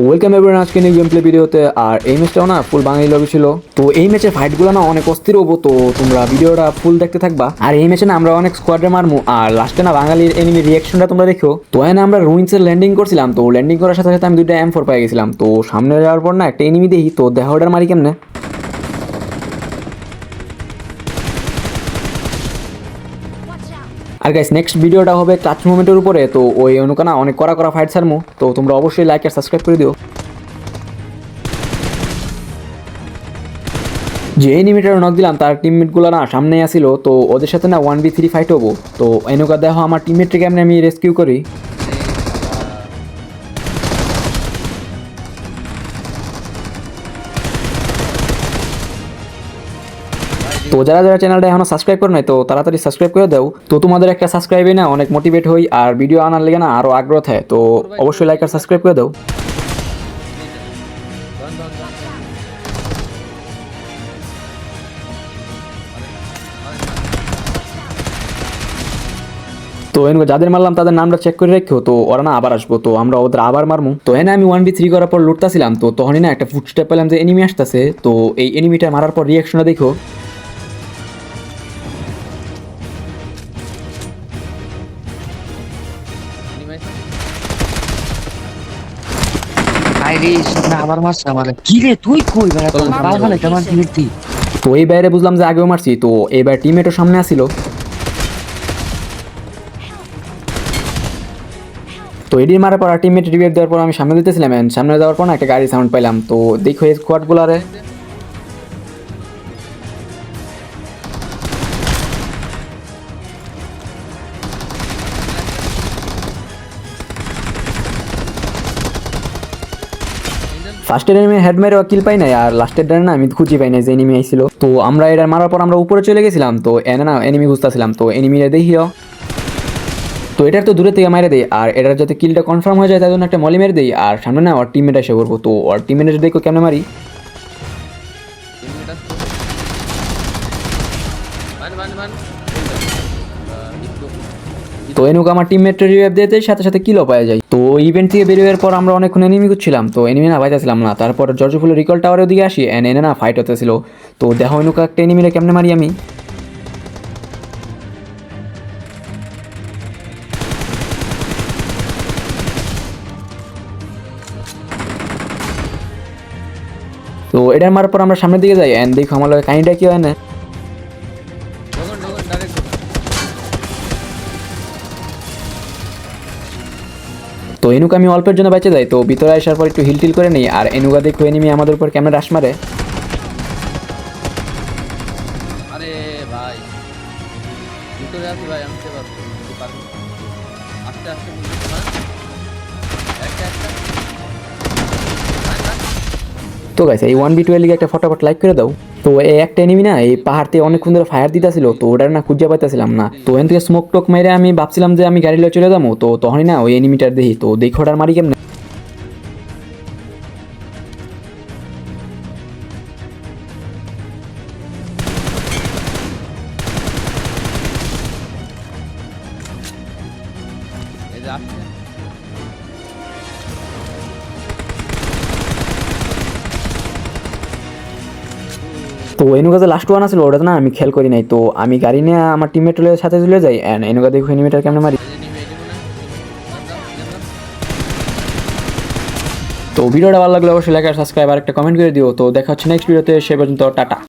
Welcome everyone আজকে new game play ভিডিওতে। আর এই ম্যাচটাও না ফুল বাঙালি লবি ছিল। তো এই ম্যাচের ফাইটগুলো না অনেক অস্থির হবো, তো তোমরা ভিডিওটা ফুল দেখতে থাকবা। আর এই ম্যাচে না আমরা অনেক স্কোয়াডে মারমু, আর লাস্টে না বাঙালির এনিমি রিয়াকশনটা তোমরা দেখো। তো এনে আমরা রুইন্সের ল্যান্ডিং করছিলাম, তো ল্যান্ডিং করার সাথে সাথে আমি দুইটা M4 পেয়ে গেছিলাম। তো সামনে যাওয়ার পর না একটা এনিমি দেখি, তো দেহ অর্ডার মারি কেমনে। আর গাইস নেক্সট ভিডিওটা হবে টাচ মুভমেন্টের উপরে। তো ওই অনুকানা অনেক করা করা ফাইট ছাড়মু, তো তোমরা অবশ্যই লাইক আর সাবস্ক্রাইব করে দিও। যে এনিমিটার নক দিলাম তার টিমমেটগুলো না সামনে আসিল, তো ওদের সাথে না 1v3 ফাইট হবো। তো এনুকা দেখো আমার টিমমেটকে কেমনে আমি রেস্কিউ করি। তো যারা যারা চ্যানেলটা এখনো সাবস্ক্রাইব করে নাই, তো তাড়াতাড়ি সাবস্ক্রাইব করে দাও। তো তোমাদের একটা সাবস্ক্রাইবে না অনেক মোটিভেট হই, আর ভিডিও আনার লেগে না আরও আগ্রহ থাকে। তো অবশ্যই লাইক আর সাবস্ক্রাইব করে দাও। তো এনে যাদের মারলাম তাদের নামটা চেক করে রেখো, তো ওরা না আবার আসবো, তো আমরা ওদের আবার মারমু। তো এনে আমি 1v3 করার পর লুটতাছিলাম, তো তখনই না একটা ফুটস্টেপ পেলাম যে এনিমি আসতেছে। তো এই এনিমিটা মারার পর রিয়াকশনটা দেখো। আরে সামনে আবার মারছে আমারে। কি রে তুই কই বেড়া তোর বাল ভালো কেমন ফিরতি? তো এই বাইরে বুঝলাম যে আগেও মারছি, তো এবার টিমমেটও সামনে আসিল। তো এডির মারার পর টিমমেট রিভাইভ দেওয়ার পর আমি সামনে দিতেছিলাম, and সামনে যাওয়ার পর না একটা গাড়ি সাউন্ড পাইলাম। তো দেখো এই স্কোয়াডগুলারে। ফার্স্টের এনিমি হেড মেরে কিল পাই নাই, আর লাস্টের ডানে না আমি খুঁজে পাই নাই যে এনিমি আইছিল। তো আমরা এটা মারার পর আমরা উপরে চলে গেছিলাম, তো এনে না এনিমি খুঁজতেছিলাম। তো এনিমিরা দেখিও, তো এটার তো দূরে থেকে মারে দেয়, আর এটার যাতে কিলটা কনফার্ম হয়ে যায় তার জন্য একটা মলি মেরে দেয়। আর সামনে না ওর টিমমেট এসে করবো, তো ওর টিমমেট দেখো কেমন মারি। তো এনুক আমার টিমমেট রিভাইভ দিতে সাথে সাথে কিলও পাওয়া যায়। তো ইভেন্ট থেকে বেরিয়ে পর আমরা অনেকক্ষণ এনিমি করছিলাম, তো এনিমি না পাইতেছিলাম না। তারপর জর্জফুল রিকল টাওয়ারের দিকে আসি, এনে না ফাইট হতেছিল। তো দেখো এনুক একটা এনিমিরে কেমনে মারি আমি। তো এটার মারার পর আমরা সামনের দিকে যাই, এন্ড দেখো আমার কাহিনীটা কি হয় না। তো এনুক আমি অল্পের জন্য বেঁচে যাই। তো ভিতরে আসার পর একটু হিল টিল করে নিই, আর এনুকা দেখো এনিমি আমাদের উপর কেমন রাশ মারে। আরে ভাই ভিতরে আছি ভাই, আমি কে পারবো আস্তে আস্তে একটা একটা তো গাইস এই 1v2 এর লিগে একটা ফটাফট লাইক করে দাও। তো এই একটা এনিমি না এই পাহাড় থেকে অনেকক্ষণ ধরে ফায়ার দিতেছিল, তো ওটার না খুঁজে পাইতেছিলাম না। তো এখান থেকে স্মোক টোক মেরে আমি ভাবছিলাম যে আমি গাড়ি লয়ে চলে যাবো, তো তখনই না ওই এনিমিটার দেখি। তো দেখো ওটার মারি কেমনে। এই যে আসছে তো এনুকা যে লাস্ট ওয়ান আছিল ওটা না আমি খেয়াল করি নাই। তো আমি গাড়ি নিয়ে আমার টিমমেটের সাথে চলে যাই, এন্ড এনুকা দেখো এনিমিটার কেমনে মারি। তো ভিডিওটা ভালো লাগলে অবশ্যই লাইক আর সাবস্ক্রাইব আর একটা কমেন্ট করে দিও। তো দেখা হচ্ছে নেক্সট ভিডিওতে, সে পর্যন্ত টাটা।